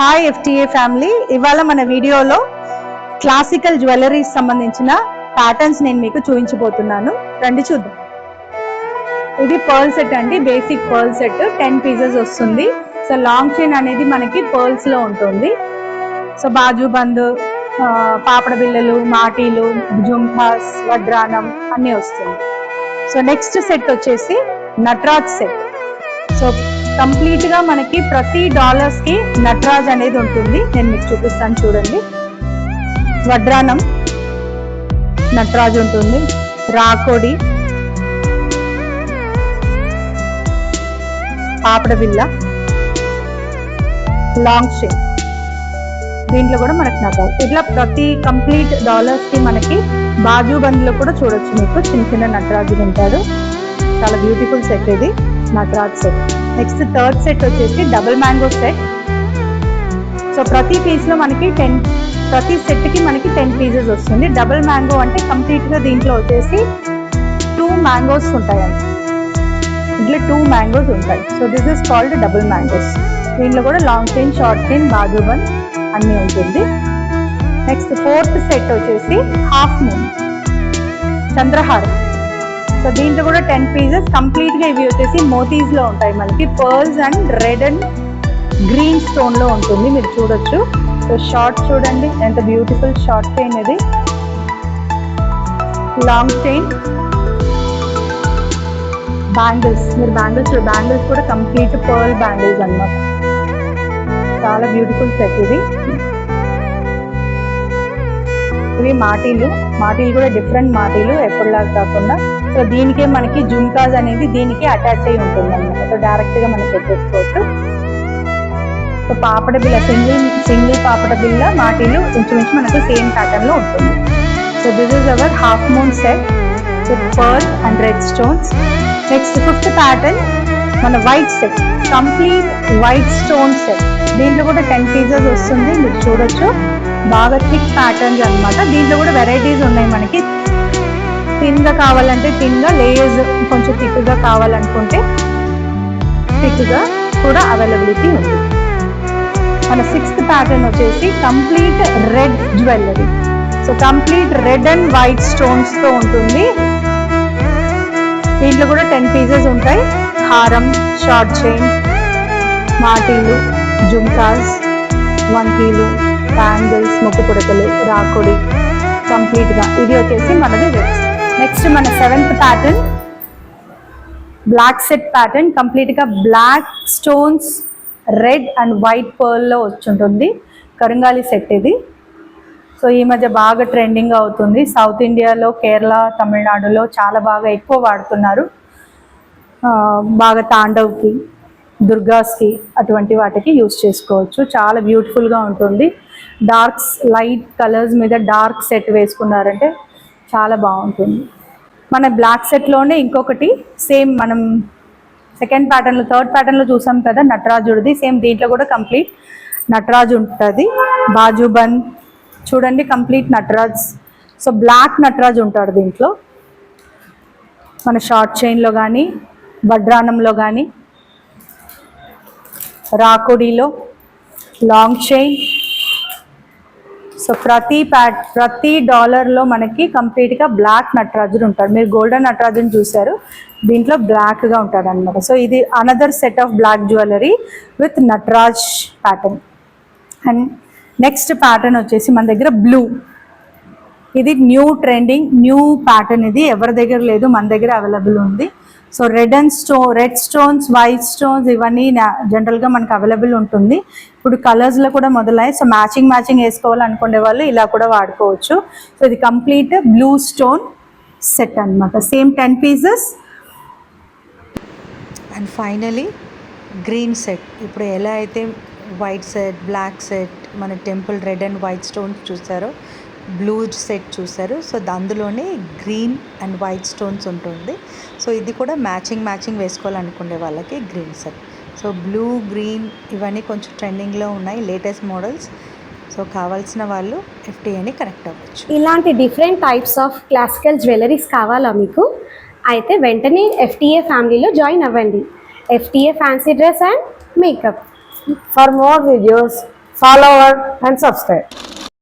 Hi FTA family. ఇవాళ మన వీడియోలో క్లాసికల్ జ్యువెలరీస్ సంబంధించిన ప్యాటర్న్స్ నేను మీకు చూపించబోతున్నాను. రండి చూద్దాం. ఇది పర్ల్ సెట్ అండి, బేసిక్ పర్ల్ సెట్ 10 పీసెస్ వస్తుంది. సో లాంగ్ చైన్ అనేది మనకి పర్ల్స్ లో ఉంటుంది. సో బాజు బంద్, పాపడ బిల్లలు, మాటీలు, జుంకాస్, వడ్రానం అన్నీ వస్తుంది. సో నెక్స్ట్ సెట్ వచ్చేసి నటరాజ్ సెట్. సో కంప్లీట్ గా మనకి ప్రతి డాలర్స్ కి నటరాజ్ అనేది ఉంటుంది. నేను మీకు చూపిస్తాను చూడండి. వడ్రానం నటరాజ్ ఉంటుంది, రాకోడి, పాపడ బిల్ల, లాంగ్ చైన్, దీంట్లో కూడా మనకి నటరాజ్. ఇట్లా ప్రతి కంప్లీట్ డాలర్స్ కి మనకి బాజు బండ్లో కూడా చూడొచ్చు. మీకు చిన్న చిన్న నటరాజులు ఉంటాడు. చాలా బ్యూటిఫుల్ సెట్ ఇది Nataraj set. Next third set వచ్చేసి డబుల్ మ్యాంగో సెట్. సో ప్రతి పీస్ లో మనకి ప్రతి సెట్ కి మనకి 10 పీసెస్ వస్తుంది. డబుల్ మ్యాంగో అంటే కంప్లీట్ గా దీంట్లో వచ్చేసి 2 మ్యాంగోస్ ఉంటాయండి. ఇట్లా 2 మ్యాంగోస్ ఉంటాయి. So this is called double mangoes. దీంట్లో కూడా లాంగ్ చైన్, షార్ట్ చైన్, బాజుబన్ అన్నీ ఉంటుంది. నెక్స్ట్ ఫోర్త్ సెట్ వచ్చేసి హాఫ్ మూన్ చంద్రహారం. సో దీంట్లో కూడా 10 పీసెస్ కంప్లీట్ గా ఇవి వచ్చేసి మోతీస్ లో ఉంటాయి. మనకి pearls and red and green stone లో ఉంటుంది, మీరు చూడొచ్చు. సో షార్ట్ చూడండి ఎంత బ్యూటిఫుల్ షార్ట్ చైన్ ఇది. లాంగ్ చైన్, బ్యాంగిల్స్, మీరు బ్యాంగిల్స్ కూడా కంప్లీట్ పర్ల్ బ్యాంగిల్స్ అన్నమాట. చాలా బ్యూటిఫుల్ సెట్ ఇది. ఇవి మాటీలు కూడా డిఫరెంట్ మాటీలు, ఎప్పటిలాగా కాకుండా. సో దీనికే మనకి జుంకాస్ అనేది దీనికి అటాచ్ అయి ఉంటుంది అన్నమాట. సో డైరెక్ట్ గా మనం పెట్టేసుకోవచ్చు. సో పాపడ బిల్ల, సింగిల్ పాపడ బిల్ల మాటీలు ఇంచుమించు మనకి సేమ్ ప్యాటర్న్ లో ఉంటుంది. So this is our half moon set with pearl and red stones. Next fifth pattern మన white set, complete white stone set. దీంట్లో కూడా 10 పీసెస్ వస్తుంది, మీరు చూడొచ్చు. బాగా థిక్ ప్యాటర్న్స్ అనమాట. దీంట్లో కూడా వెరైటీస్ ఉన్నాయి మనకి. థిన్ గా కావాలంటే థిన్ గా, లేయర్స్ కొంచెం థిక్ గా కావాలనుకుంటే థిక్ గా కూడా అవైలబిలిటీ ఉంది. మన 6th ప్యాటర్న్ వచ్చేసి complete red jewellery. So complete red and white stones తో ఉంటుంది. దీంట్లో కూడా 10 పీసెస్ ఉంటాయి. హారం, షార్ట్ చైన్, మాటీలు, జుంకాస్, వంకీలు, బ్యాంగిల్స్, ముక్కు పుడకలు, రాకొడి కంప్లీట్ గా. ఇది వచ్చేసి మనది రెడ్. నెక్స్ట్ మన 7th pattern black set pattern. Complete గా black stones, red and white pearl లో వచ్చుంటుంది. కరంగాలి సెట్ ఇది. సో ఈ మధ్య బాగా ట్రెండింగ్ అవుతుంది. సౌత్ ఇండియాలో, కేరళ, తమిళనాడులో చాలా బాగా ఎక్కువ వాడుతున్నారు. బాగా తాండవ్కి, దుర్గాస్కి అటువంటి వాటికి యూస్ చేసుకోవచ్చు. చాలా బ్యూటిఫుల్గా ఉంటుంది. డార్క్స్, లైట్ కలర్స్ మీద డార్క్ సెట్ వేసుకున్నారంటే చాలా బాగుంటుంది. మన బ్లాక్ సెట్లోనే ఇంకొకటి సేమ్ మనం సెకండ్ ప్యాటర్న్లో, థర్డ్ ప్యాటర్న్లో చూసాం కదా నటరాజుడిది. సేమ్ దీంట్లో కూడా కంప్లీట్ నటరాజు ఉంటుంది. బాజుబన్ చూడండి, complete Nataraj. So black Nataraj ఉంటాడు దీంట్లో. మన షార్ట్ చైన్లో కానీ, వడ్రానంలో కానీ, రాకొడిలో, లాంగ్ చైన్. సో ప్రతి డాలర్లో మనకి కంప్లీట్గా బ్లాక్ నటరాజుడు ఉంటాడు. మీరు గోల్డెన్ నటరాజుని చూశారు, దీంట్లో బ్లాక్గా ఉంటాడు అనమాట. సో ఇది another set of black jewellery with Nataraj pattern. And next pattern వచ్చేసి మన దగ్గర బ్లూ. ఇది న్యూ ట్రెండింగ్, న్యూ ప్యాటర్న్. ఇది ఎవరి దగ్గర లేదు, మన దగ్గర అవైలబుల్ ఉంది. So red stones, white stones ఇవన్నీ జనరల్గా మనకు అవైలబుల్ ఉంటుంది. ఇప్పుడు కలర్స్లో కూడా మొదలయ్యాయి. సో మ్యాచింగ్ వేసుకోవాలనుకునే వాళ్ళు ఇలా కూడా వాడుకోవచ్చు. సో ఇది కంప్లీట్ బ్లూ స్టోన్ సెట్ అనమాట. Same 10 pieces. And finally green set. ఇప్పుడు ఎలా అయితే వైట్ సెట్, బ్లాక్ సెట్, మన temple red and white stones చూసారో, బ్లూ సెట్ చూసారు. సో అందులోనే గ్రీన్ అండ్ వైట్ స్టోన్స్ ఉంటుంది. సో ఇది కూడా మ్యాచింగ్ వేసుకోవాలనుకునే వాళ్ళకి green set. So blue, green ఇవన్నీ కొంచెం ట్రెండింగ్లో ఉన్నాయి, లేటెస్ట్ మోడల్స్. సో కావాల్సిన వాళ్ళు ఎఫ్టీఏని కనెక్ట్ అవ్వచ్చు. ఇలాంటి different types of classical jewelleries కావాలా మీకు? అయితే వెంటనే ఎఫ్టీఏ ఫ్యామిలీలో జాయిన్ అవ్వండి. FTA fancy dress and makeup. For more videos, follow and subscribe.